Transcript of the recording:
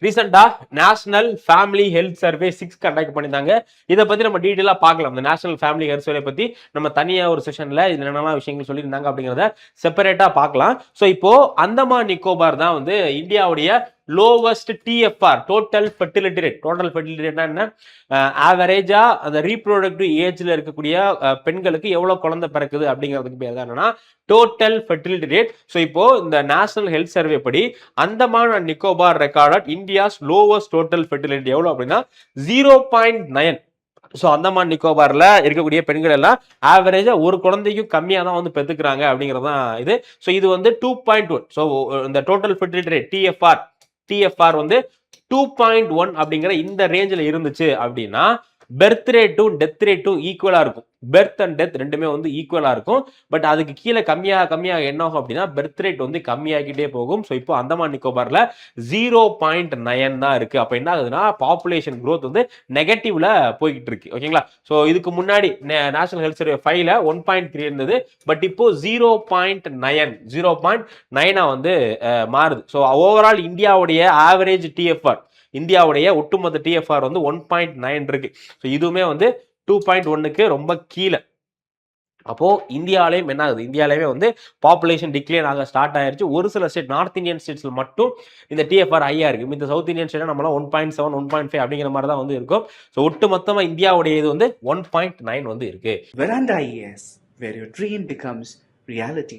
ரீசெண்டா national family health survey 6 conduct பண்ணியிருந்தாங்க. இதை பத்தி நம்ம டீட்டெயிலா பார்க்கலாம். இந்த நேஷனல் ஃபேமிலி ஹெல்த் சர்வே பத்தி நம்ம தனியா ஒரு செஷன்ல இதுல என்னென்ன விஷயங்கள் சொல்லியிருந்தாங்க அப்படிங்கிறத செப்பரேட்டா பார்க்கலாம். ஸோ இப்போ அந்தமான் நிக்கோபார் தான் வந்து இந்தியாவுடைய lowest TFR total fertility rate. Total fertility ரேட்னா என்ன? ஆவரேஜா அந்த ரீப்ரொடக்டிவ் ஏஜ்ல இருக்கக்கூடிய பெண்களுக்கு எவ்வளவு குழந்தை பிறக்குது அப்படிங்கிறதுக்கு பேர் தான் என்னன்னா டோட்டல் ஃபெர்டிலிட்டி ரேட். ஸோ இப்போ இந்த நேஷனல் ஹெல்த் சர்வே படி Andaman and Nicobar recorded India's lowest total fertility எவ்வளவு அப்படின்னா 0.9. ஸோ அந்தமான் நிக்கோபார்ல இருக்கக்கூடிய பெண்கள் எல்லாம் ஆவரேஜா ஒரு குழந்தைக்கும் கம்மியா தான் வந்து பெற்றுக்கிறாங்க அப்படிங்கிறது தான் இது. ஸோ இது வந்து 2.1. ஸோ இந்த டோட்டல் ஃபெர்டிலிட்டி ரேட் டிஎஃப்ஆர் வந்து 2.1 அப்படிங்கிற இந்த ரேஞ்சில் இருந்துச்சு அப்படின்னா பெர்த் ரேட்டும் டெத் ரேட்டும் ஈக்குவலா இருக்கும். பெர்த் அண்ட் டெத் ரெண்டுமே வந்து ஈக்குவலா இருக்கும். பட் அதுக்கு கீழே கம்மியாக என்ன ஆகும் அப்படின்னா பெர்த் ரேட் வந்து கம்மியாகிட்டே போகும். ஸோ இப்போ அந்தமான் நிக்கோபார்ல 0.9 தான் இருக்கு. அப்ப என்ன ஆகுதுன்னா பாப்புலேஷன் growth வந்து நெகட்டிவ்ல போய்கிட்டு இருக்கு. ஓகேங்களா? ஸோ இதுக்கு முன்னாடி நேஷனல் ஹெல்த் சர்வே 5ல 1.3 இருந்தது. பட் இப்போ 0.9 வந்து மாறுது. ஸோ ஓவரால் இந்தியாவுடைய ஆவரேஜ் டிஎஃப்ஆர், இந்தியாவுடைய ஒட்டுமொத்த டிஎஃப்ஆர் வந்து 1.9 இருக்கு. ஸோ இதுவுமே வந்து 2.1க்கு ரொம்ப கீழே. அப்போ இந்தியாவிலேயும் என்ன ஆகுது? இந்தியாவிலேயே வந்து பாப்புலேஷன் டிக்ளைன் ஆக ஸ்டார்ட் ஆயிருச்சு. ஒரு சில ஸ்டேட், நார்த் இந்தியன் ஸ்டேட்ஸ்ல மட்டும் இந்த டிஎஃப்ஆர் ஹையா இருக்கு. இந்த சவுத் இந்தியன் ஸ்டேட் நம்மளாம் 1.7 1.5 அப்படிங்கிற மாதிரி தான் வந்து இருக்கும். ஸோ ஒட்டு மொத்தமா இந்தியாவுடைய இது வந்து 1.9 வந்து இருக்கு. Veranda IAS, where your dream becomes reality.